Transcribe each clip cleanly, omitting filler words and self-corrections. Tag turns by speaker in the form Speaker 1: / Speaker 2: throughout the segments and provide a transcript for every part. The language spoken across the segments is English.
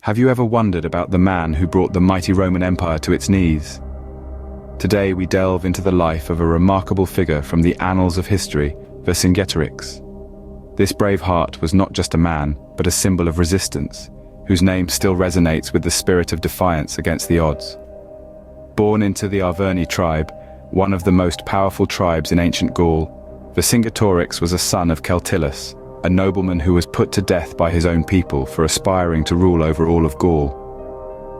Speaker 1: Have you ever wondered about the man who brought the mighty Roman Empire to its knees? Today we delve into the life of a remarkable figure from the annals of history, Vercingetorix. This brave heart was not just a man, but a symbol of resistance, whose name still resonates with the spirit of defiance against the odds. Born into the Arverni tribe, one of the most powerful tribes in ancient Gaul, Vercingetorix was a son of Celtillus, a nobleman who was put to death by his own people for aspiring to rule over all of Gaul.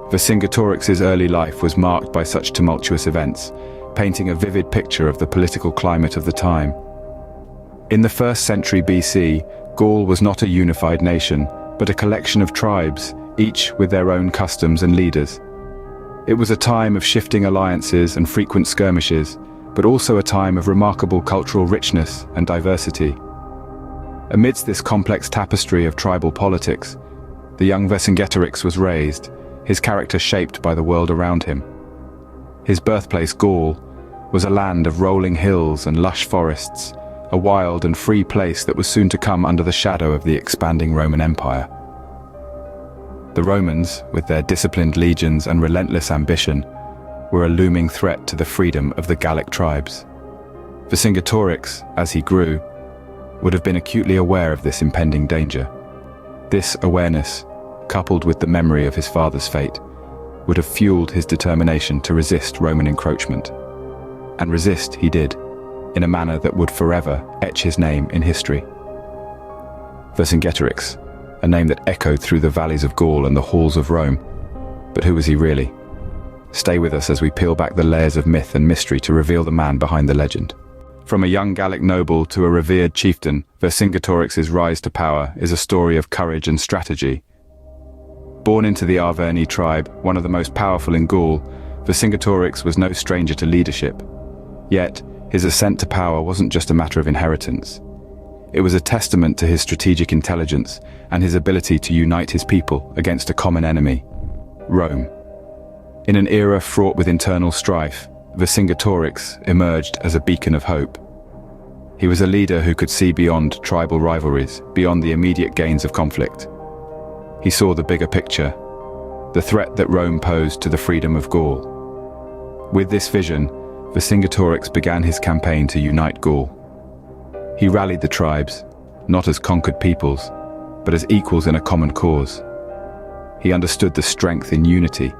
Speaker 1: Vercingetorix's early life was marked by such tumultuous events, painting a vivid picture of the political climate of the time. In the 1st century BC, Gaul was not a unified nation, but a collection of tribes, each with their own customs and leaders. It was a time of shifting alliances and frequent skirmishes, but also a time of remarkable cultural richness and diversity. Amidst this complex tapestry of tribal politics, the young Vercingetorix was raised, his character shaped by the world around him. His birthplace, Gaul, was a land of rolling hills and lush forests, a wild and free place that was soon to come under the shadow of the expanding Roman Empire. The Romans, with their disciplined legions and relentless ambition, were a looming threat to the freedom of the Gallic tribes. Vercingetorix, as he grew, would have been acutely aware of this impending danger. This awareness, coupled with the memory of his father's fate, would have fueled his determination to resist Roman encroachment. And resist he did, in a manner that would forever etch his name in history. Vercingetorix, a name that echoed through the valleys of Gaul and the halls of Rome. But who was he really? Stay with us as we peel back the layers of myth and mystery to reveal the man behind the legend. From a young Gallic noble to a revered chieftain, Vercingetorix's rise to power is a story of courage and strategy. Born into the Arverni tribe, one of the most powerful in Gaul, Vercingetorix was no stranger to leadership. Yet, his ascent to power wasn't just a matter of inheritance. It was a testament to his strategic intelligence and his ability to unite his people against a common enemy, Rome. In an era fraught with internal strife, Vercingetorix emerged as a beacon of hope. He was a leader who could see beyond tribal rivalries, beyond the immediate gains of conflict. He saw the bigger picture, the threat that Rome posed to the freedom of Gaul. With this vision, Vercingetorix began his campaign to unite Gaul. He rallied the tribes, not as conquered peoples, but as equals in a common cause. He understood the strength in unity,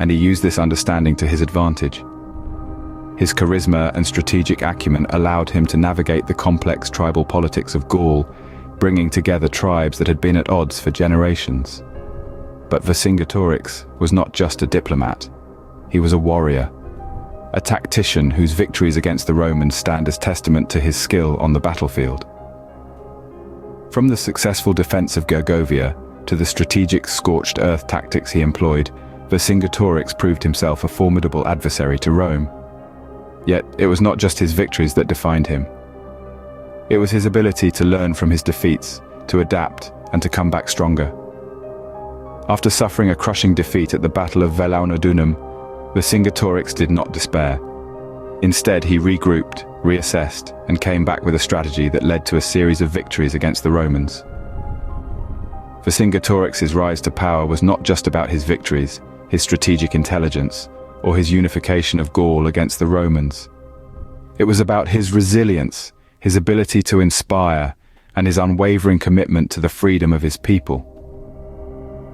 Speaker 1: and he used this understanding to his advantage. His charisma and strategic acumen allowed him to navigate the complex tribal politics of Gaul, bringing together tribes that had been at odds for generations. But Vercingetorix was not just a diplomat. He was a warrior, a tactician whose victories against the Romans stand as testament to his skill on the battlefield. From the successful defense of Gergovia to the strategic scorched earth tactics he employed, Vercingetorix proved himself a formidable adversary to Rome. Yet it was not just his victories that defined him. It was his ability to learn from his defeats, to adapt, and to come back stronger. After suffering a crushing defeat at the Battle of Velaunodunum, Vercingetorix did not despair. Instead, he regrouped, reassessed, and came back with a strategy that led to a series of victories against the Romans. Vercingetorix's rise to power was not just about his victories, his strategic intelligence, or his unification of Gaul against the Romans. It was about his resilience, his ability to inspire, and his unwavering commitment to the freedom of his people.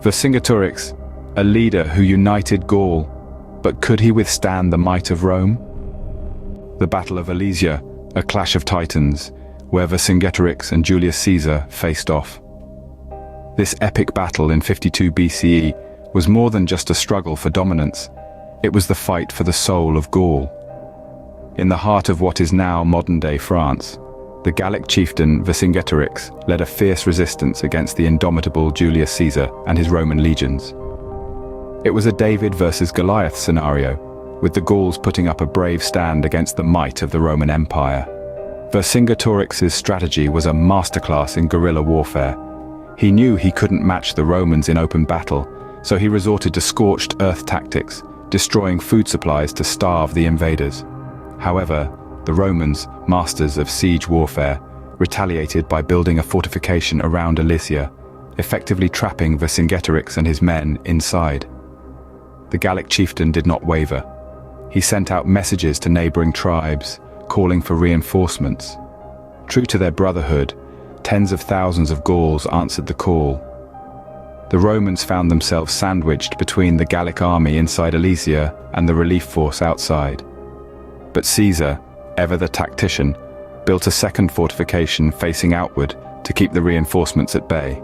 Speaker 1: Vercingetorix, a leader who united Gaul, but could he withstand the might of Rome? The Battle of Alesia, a clash of titans, where Vercingetorix and Julius Caesar faced off. This epic battle in 52 BCE was more than just a struggle for dominance. It was the fight for the soul of Gaul. In the heart of what is now modern-day France, the Gallic chieftain Vercingetorix led a fierce resistance against the indomitable Julius Caesar and his Roman legions. It was a David versus Goliath scenario, with the Gauls putting up a brave stand against the might of the Roman Empire. Vercingetorix's strategy was a masterclass in guerrilla warfare. He knew he couldn't match the Romans in open battle, so he resorted to scorched earth tactics, destroying food supplies to starve the invaders. However, the Romans, masters of siege warfare, retaliated by building a fortification around Alesia, effectively trapping Vercingetorix and his men inside. The Gallic chieftain did not waver. He sent out messages to neighboring tribes, calling for reinforcements. True to their brotherhood, tens of thousands of Gauls answered the call. The Romans found themselves sandwiched between the Gallic army inside Alesia and the relief force outside. But Caesar, ever the tactician, built a second fortification facing outward to keep the reinforcements at bay.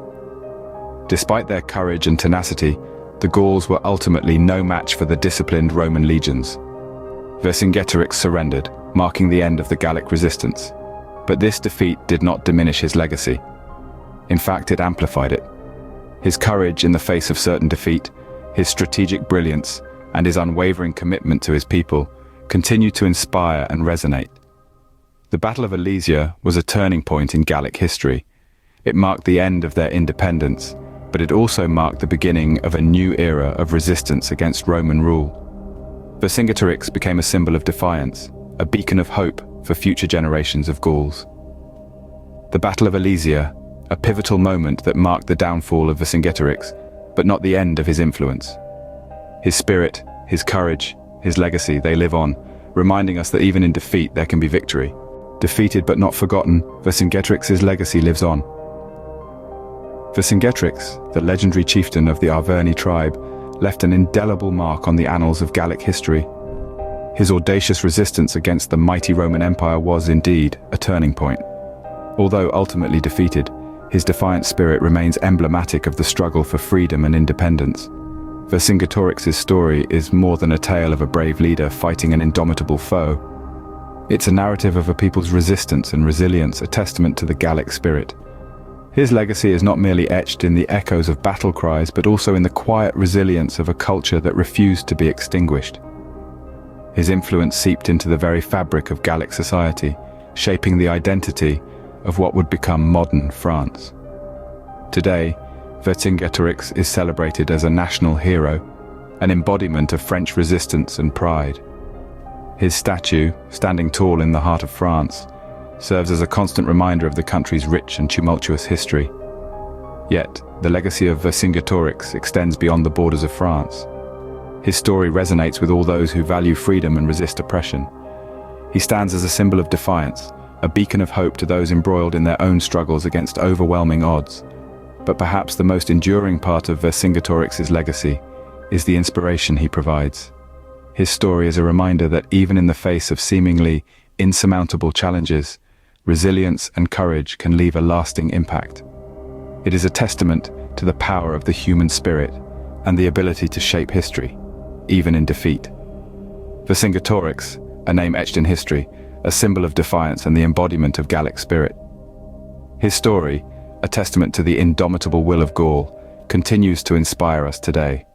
Speaker 1: Despite their courage and tenacity, the Gauls were ultimately no match for the disciplined Roman legions. Vercingetorix surrendered, marking the end of the Gallic resistance. But this defeat did not diminish his legacy. In fact, it amplified it. His courage in the face of certain defeat, his strategic brilliance, and his unwavering commitment to his people continue to inspire and resonate. The Battle of Alesia was a turning point in Gallic history. It marked the end of their independence, but it also marked the beginning of a new era of resistance against Roman rule. Vercingetorix became a symbol of defiance, a beacon of hope for future generations of Gauls. The Battle of Alesia, a pivotal moment that marked the downfall of Vercingetorix, but not the end of his influence. His spirit, his courage, his legacy, they live on, reminding us that even in defeat there can be victory. Defeated but not forgotten, Vercingetorix's legacy lives on. Vercingetorix, the legendary chieftain of the Arverni tribe, left an indelible mark on the annals of Gallic history. His audacious resistance against the mighty Roman Empire was indeed a turning point. Although ultimately defeated, his defiant spirit remains emblematic of the struggle for freedom and independence. Vercingetorix's story is more than a tale of a brave leader fighting an indomitable foe. It's a narrative of a people's resistance and resilience, a testament to the Gallic spirit. His legacy is not merely etched in the echoes of battle cries, but also in the quiet resilience of a culture that refused to be extinguished. His influence seeped into the very fabric of Gallic society, shaping the identity of what would become modern France. Today, Vercingetorix is celebrated as a national hero, an embodiment of French resistance and pride. His statue, standing tall in the heart of France, serves as a constant reminder of the country's rich and tumultuous history. Yet, the legacy of Vercingetorix extends beyond the borders of France. His story resonates with all those who value freedom and resist oppression. He stands as a symbol of defiance, a beacon of hope to those embroiled in their own struggles against overwhelming odds. But perhaps the most enduring part of Vercingetorix's legacy is the inspiration he provides. His story is a reminder that even in the face of seemingly insurmountable challenges, resilience and courage can leave a lasting impact. It is a testament to the power of the human spirit and the ability to shape history, even in defeat. Vercingetorix, a name etched in history, a symbol of defiance and the embodiment of Gallic spirit. His story, a testament to the indomitable will of Gaul, continues to inspire us today.